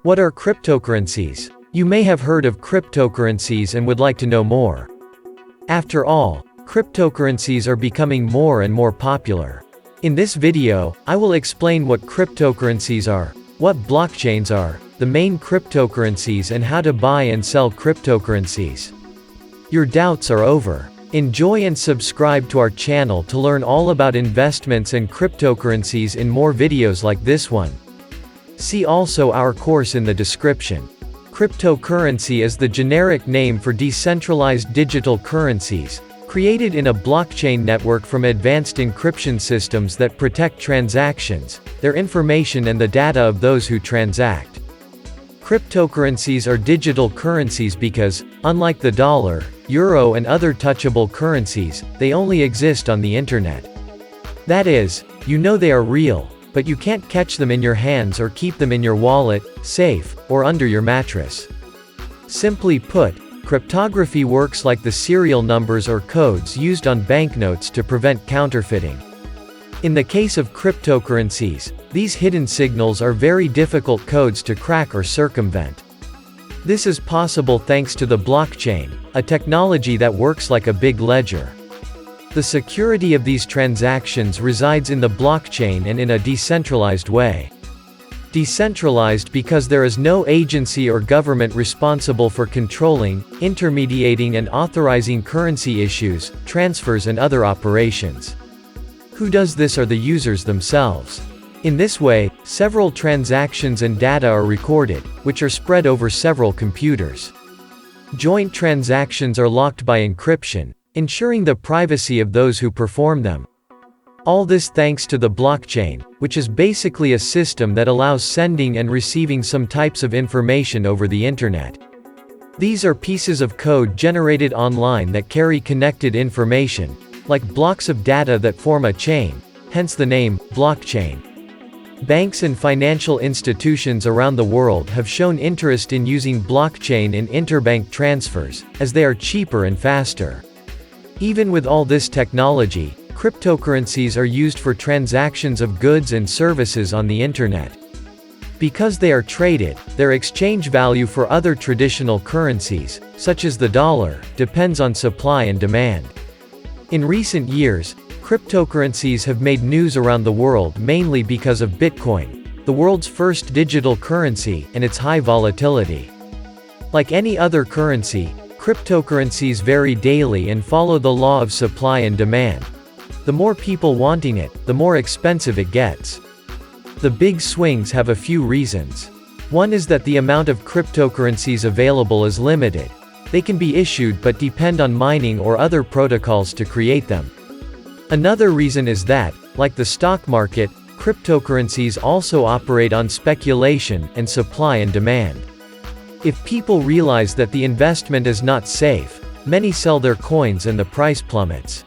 What are cryptocurrencies? You may have heard of cryptocurrencies and would like to know more. After all, cryptocurrencies are becoming more and more popular. In this video, I will explain what cryptocurrencies are, what blockchains are, the main cryptocurrencies and how to buy and sell cryptocurrencies. Your doubts are over. Enjoy and subscribe to our channel to learn all about investments and cryptocurrencies in more videos like this one. See also our course in the description. Cryptocurrency is the generic name for decentralized digital currencies, created in a blockchain network from advanced encryption systems that protect transactions, their information and the data of those who transact. Cryptocurrencies are digital currencies because, unlike the dollar, euro and other touchable currencies, they only exist on the internet. That is, you know they are real, but you can't catch them in your hands or keep them in your wallet, safe, or under your mattress. Simply put, cryptography works like the serial numbers or codes used on banknotes to prevent counterfeiting. In the case of cryptocurrencies, these hidden signals are very difficult codes to crack or circumvent. This is possible thanks to the blockchain, a technology that works like a big ledger. The security of these transactions resides in the blockchain and in a decentralized way. Decentralized because there is no agency or government responsible for controlling, intermediating and authorizing currency issues, transfers and other operations. Who does this are the users themselves. In this way, several transactions and data are recorded, which are spread over several computers. Joint transactions are locked by encryption, ensuring the privacy of those who perform them. All this thanks to the blockchain, which is basically a system that allows sending and receiving some types of information over the internet. These are pieces of code generated online that carry connected information, like blocks of data that form a chain, hence the name, blockchain. Banks and financial institutions around the world have shown interest in using blockchain in interbank transfers, as they are cheaper and faster. Even with all this technology, cryptocurrencies are used for transactions of goods and services on the internet. Because they are traded, their exchange value for other traditional currencies, such as the dollar, depends on supply and demand. In recent years, cryptocurrencies have made news around the world mainly because of Bitcoin, the world's first digital currency, and its high volatility. Like any other currency, cryptocurrencies vary daily and follow the law of supply and demand. The more people wanting it, the more expensive it gets. The big swings have a few reasons. One is that the amount of cryptocurrencies available is limited. They can be issued but depend on mining or other protocols to create them. Another reason is that, like the stock market, cryptocurrencies also operate on speculation and supply and demand. If people realize that the investment is not safe, many sell their coins and the price plummets.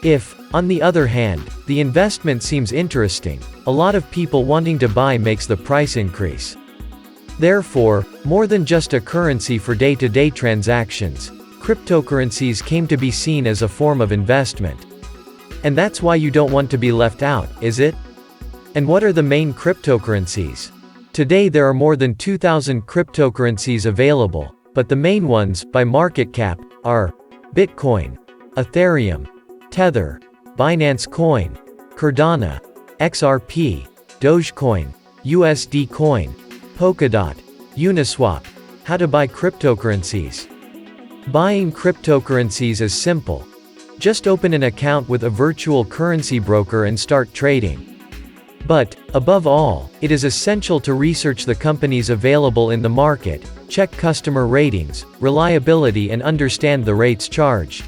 If, on the other hand, the investment seems interesting, a lot of people wanting to buy makes the price increase. Therefore, more than just a currency for day-to-day transactions, cryptocurrencies came to be seen as a form of investment. And that's why you don't want to be left out, is it? And what are the main cryptocurrencies? Today there are more than 2,000 cryptocurrencies available, but the main ones, by market cap, are Bitcoin, Ethereum, Tether, Binance Coin, Cardano, XRP, Dogecoin, USD Coin, Polkadot, Uniswap. How to buy cryptocurrencies? Buying cryptocurrencies is simple. Just open an account with a virtual currency broker and start trading. But, above all, it is essential to research the companies available in the market, check customer ratings, reliability and understand the rates charged.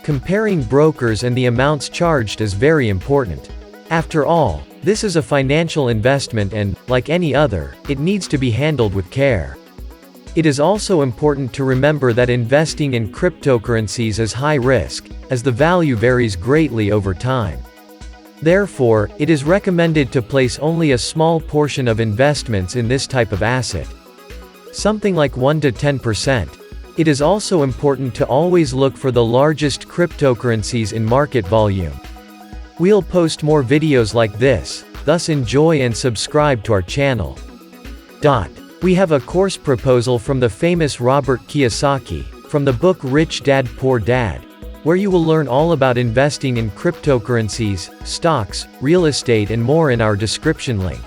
Comparing brokers and the amounts charged is very important. After all, this is a financial investment and, like any other, it needs to be handled with care. It is also important to remember that investing in cryptocurrencies is high risk, as the value varies greatly over time. Therefore, it is recommended to place only a small portion of investments in this type of asset. Something like 1 to 10%. It is also important to always look for the largest cryptocurrencies in market volume. We'll post more videos like this, thus enjoy and subscribe to our channel. We have a course proposal from the famous Robert Kiyosaki, from the book Rich Dad Poor Dad, where you will learn all about investing in cryptocurrencies, stocks, real estate and more in our description link.